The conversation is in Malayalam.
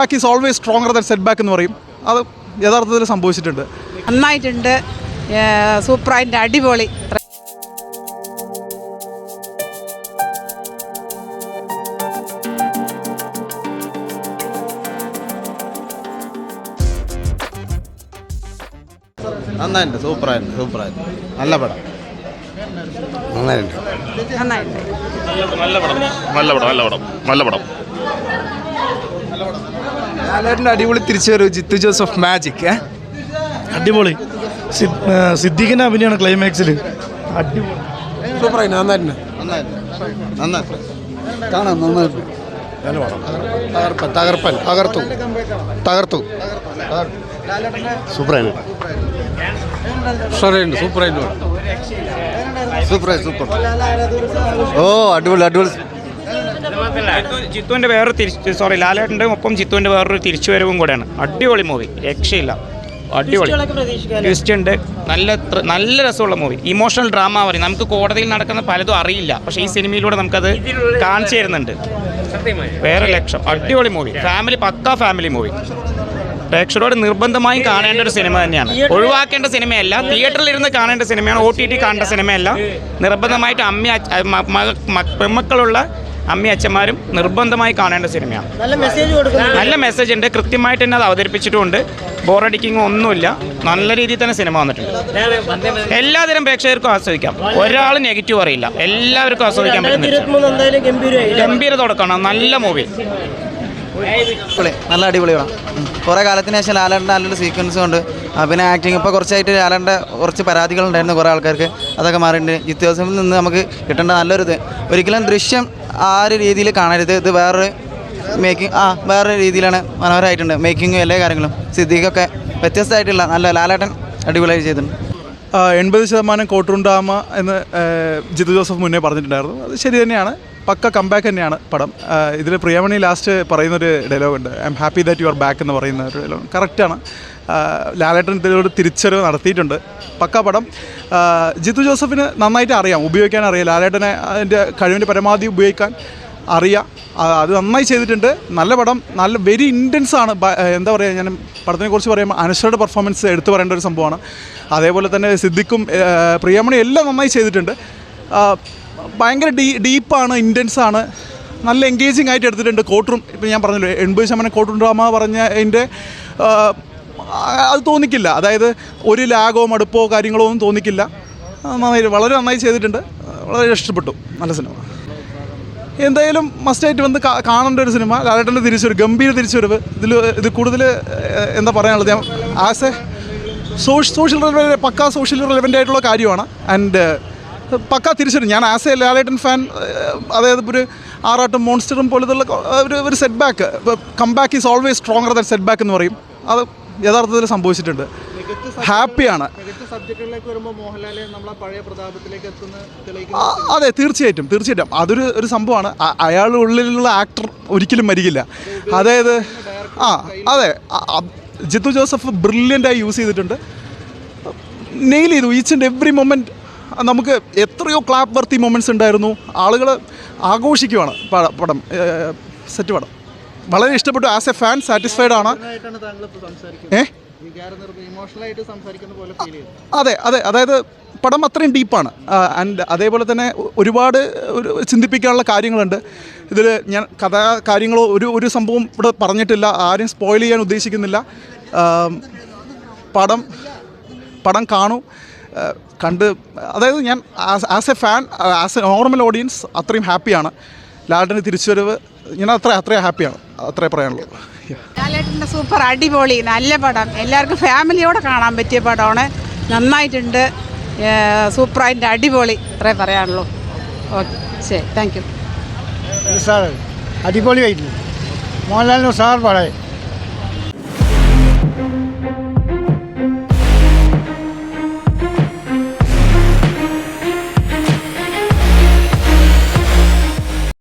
Back is always stronger than set back എന്ന് പറയും. അത് യഥാർത്ഥത്തിൽ സംഭവിച്ചിട്ടുണ്ട്. നന്നായിട്ടുണ്ട്, സൂപ്പറായിട്ട്, അടിപൊളി. നന്നായിട്ടുണ്ട്, സൂപ്പറായിട്ട് നല്ല പടം. ലാലേട്ടൻ്റെ അടിപൊളി തിരിച്ചു വരവ്. ജിത്തു ജോസഫ് മാജിക് അടിപൊളി. സിദ്ദീഖിൻ്റെ അഭിനയമാണ് ക്ലൈമാക്സിൽ. അടിപൊളി, സൂപ്പറായിട്ട് നന്നായിട്ടുണ്ട്. കാണാം, നന്നായിട്ട് തകർത്തു. സൂപ്പറായിട്ട് ഓ അടിപൊളി. ജിത്തുവിൻ്റെ വേറൊരു ലാലേട്ടൻ്റെ ഒപ്പം ജിത്തുവിൻ്റെ വേറൊരു തിരിച്ചുവരവും കൂടെയാണ്. അടിപൊളി മൂവി, രക്ഷയില്ല. അടിപൊളി ട്വിസ്റ്റ് ഉണ്ട്. നല്ല രസമുള്ള മൂവി. ഇമോഷണൽ ഡ്രാമ പറയും. നമുക്ക് കോടതിയിൽ നടക്കുന്ന പലതും അറിയില്ല, പക്ഷേ ഈ സിനിമയിലൂടെ നമുക്കത് കാണിച്ചു തരുന്നുണ്ട്. വേറെ ലക്ഷം. അടിപൊളി മൂവി. പക്കാ ഫാമിലി മൂവി. പ്രേക്ഷകരോട് നിർബന്ധമായും കാണേണ്ട ഒരു സിനിമ തന്നെയാണ്. ഒഴിവാക്കേണ്ട സിനിമയല്ല, തിയേറ്ററിൽ ഇരുന്ന് കാണേണ്ട സിനിമയാണ്, OTT കാണേണ്ട സിനിമയല്ല. നിർബന്ധമായിട്ട് പെൺമക്കളുള്ള അമ്മി അച്ഛന്മാരും നിർബന്ധമായി കാണേണ്ട സിനിമയാണ്. നല്ല മെസ്സേജ് ഉണ്ട്, കൃത്യമായിട്ട് തന്നെ അത് അവതരിപ്പിച്ചിട്ടുമുണ്ട്. ബോറടിക്കിങ്ങോ ഒന്നുമില്ല. നല്ല രീതിയിൽ തന്നെ സിനിമ വന്നിട്ടുണ്ട്. എല്ലാതരം പ്രേക്ഷകർക്കും ആസ്വദിക്കാം. ഒരാൾ നെഗറ്റീവ് അറിയില്ല, എല്ലാവർക്കും ആസ്വദിക്കാൻ പറ്റും. ഗംഭീര തുടക്കമാണ്. നല്ല മൂവി, നല്ല അടിപൊളിയാണ്. കുറേ കാലത്തിന് ശേഷം ലാലേട്ടൻ്റെ നല്ലൊരു സീക്വൻസും ഉണ്ട്. പിന്നെ ആക്ടിങ് ഇപ്പോൾ കുറച്ചായിട്ട് ലാലേട്ടൻ്റെ കുറച്ച് പരാതികളുണ്ടായിരുന്നു കുറേ ആൾക്കാർക്ക്. അതൊക്കെ മാറിയിട്ടുണ്ട്. ജിത്തു ജോസഫിൽ നിന്ന് നമുക്ക് കിട്ടേണ്ട നല്ലൊരു ഇത്. ഒരിക്കലും ദൃശ്യം ആ ഒരു രീതിയിൽ കാണരുത്. ഇത് വേറൊരു വേറൊരു രീതിയിലാണ്. മനോഹരമായിട്ടുണ്ട് മേക്കിങ്ങും എല്ലാ കാര്യങ്ങളും. സിദ്ദീഖൊക്കെ വ്യത്യസ്തമായിട്ടുള്ള നല്ല ലാലേട്ടൻ അടിപൊളിയായി ചെയ്തിട്ടുണ്ട്. 80% കോട്ടുണ്ടാമ എന്ന് ജിത്തു ജോസഫ് മുന്നേ പറഞ്ഞിട്ടുണ്ടായിരുന്നു. അത് ശരി തന്നെയാണ്. പക്ക കംബാക്ക് തന്നെയാണ് പടം. ഇതിൽ പ്രിയമണി ലാസ്റ്റ് പറയുന്നൊരു ഡയലോഗുണ്ട്, I'm happy that you are back എന്ന് പറയുന്ന ഒരു ഡയലോഗ് കറക്റ്റാണ്. ലാലേട്ടൻ ഇതിലൂടെ തിരിച്ചറിവ് നടത്തിയിട്ടുണ്ട്. പക്ക പടം. ജിത്തു ജോസഫിന് നന്നായിട്ട് അറിയാം, ഉപയോഗിക്കാൻ അറിയാം. ലാലേട്ടനെ അതിൻ്റെ കഴിവിൻ്റെ പരമാവധി ഉപയോഗിക്കാൻ അറിയാം. അത് നന്നായി ചെയ്തിട്ടുണ്ട്. നല്ല പടം. നല്ല വെരി ഇൻറ്റൻസ് ആണ്. എന്താ പറയുക, ഞാൻ പടത്തിനെക്കുറിച്ച് പറയുമ്പോൾ അനുശ്വരയുടെ പെർഫോമൻസ് എടുത്തു പറയേണ്ട ഒരു സംഭവമാണ്. അതേപോലെ തന്നെ സിദ്ദിഖും പ്രിയമണി എല്ലാം നന്നായി ചെയ്തിട്ടുണ്ട്. ഭയങ്കര ഡീപ്പാണ്, ഇൻറ്റൻസാണ്. നല്ല എൻഗേജിങ് ആയിട്ട് എടുത്തിട്ടുണ്ട്. കോർട്ട് ഇപ്പോൾ ഞാൻ പറഞ്ഞല്ലോ 80% കോർട്ട് ഡ്രാമ പറഞ്ഞ അതിൻ്റെ അത് തോന്നിക്കില്ല. അതായത് ഒരു ലാഗോ മടുപ്പോ കാര്യങ്ങളോ ഒന്നും തോന്നിക്കില്ല. വളരെ നന്നായി ചെയ്തിട്ടുണ്ട്. വളരെ ഇഷ്ടപ്പെട്ടു. നല്ല സിനിമ. എന്തായാലും മസ്റ്റായിട്ട് വന്ന് കാണേണ്ട ഒരു സിനിമ. ലാലേട്ടൻ്റെ തിരിച്ചുവരവ്, ഗംഭീര തിരിച്ചുവരവ്. ഇത് കൂടുതൽ എന്താ പറയാനുള്ളത്, ഞാൻ ആസ് എ സോഷ്യൽ പക്കാ സോഷ്യൽ റിലവൻ്റ് ആയിട്ടുള്ള കാര്യമാണ്. ആൻഡ് പക്കാ തിരിച്ചുവരും. ഞാൻ ആസ് എ ലാലേട്ടൻ ഫാൻ, അതായത് ഒരു ആറാട്ടും മോൺസ്റ്ററും പോലത്തുള്ള ഒരു set back, comeback is always stronger than set back എന്ന് പറയും. അത് യഥാർത്ഥത്തിൽ സംഭവിച്ചിട്ടുണ്ട്. ഹാപ്പിയാണ്. അതെ, തീർച്ചയായിട്ടും. അതൊരു സംഭവമാണ്. അയാളുടെ ഉള്ളിലുള്ള ആക്ടർ ഒരിക്കലും മരിക്കില്ല. അതായത് അതെ, ജിത്തു ജോസഫ് ബ്രില്യൻ്റായി യൂസ് ചെയ്തിട്ടുണ്ട്. നെയിൽ ചെയ്തു ഈച്ച് ആൻഡ് എവറി മൊമെൻറ്റ്. നമുക്ക് എത്രയോ ക്ലാപ്പ് വർത്തി മൊമെൻറ്റ്സ് ഉണ്ടായിരുന്നു. ആളുകൾ ആഘോഷിക്കുവാണ് പടം. സെറ്റ് പടം. വളരെ ഇഷ്ടപ്പെട്ടു. ആസ് എ ഫാൻ സാറ്റിസ്ഫൈഡ് ആണ്. അതെ, അതായത് പടം അത്രയും ഡീപ്പാണ്. ആൻഡ് അതേപോലെ തന്നെ ഒരുപാട് ചിന്തിപ്പിക്കാനുള്ള കാര്യങ്ങളുണ്ട് ഇതിൽ. ഞാൻ കാര്യങ്ങളോ ഒരു സംഭവം ഇവിടെ പറഞ്ഞിട്ടില്ല. ആരും സ്പോയിൽ ചെയ്യാൻ ഉദ്ദേശിക്കുന്നില്ല. പടം കാണൂ, കണ്ട്. അതായത് ഞാൻ as A fan, as A normal audience അത്രയും ഹാപ്പിയാണ്. ലാലേട്ടൻ്റെ തിരിച്ചുവരവ് ഞാൻ അത്രയും ഹാപ്പിയാണ്. അത്രേ പറയാനുള്ളൂ. ലാലേട്ടൻ്റെ സൂപ്പർ, അടിപൊളി, നല്ല പടം. എല്ലാവർക്കും ഫാമിലിയോടെ കാണാൻ പറ്റിയ പടമാണ്. നന്നായിട്ടുണ്ട്, സൂപ്പറായിട്ട്, അടിപൊളി. അത്രേ പറയാനുള്ളൂ. ഓക്കെ, ശരി, താങ്ക് യു. സാർ അടിപൊളിയായിട്ടുണ്ട്. മോഹൻലാലിന് സാർ പടം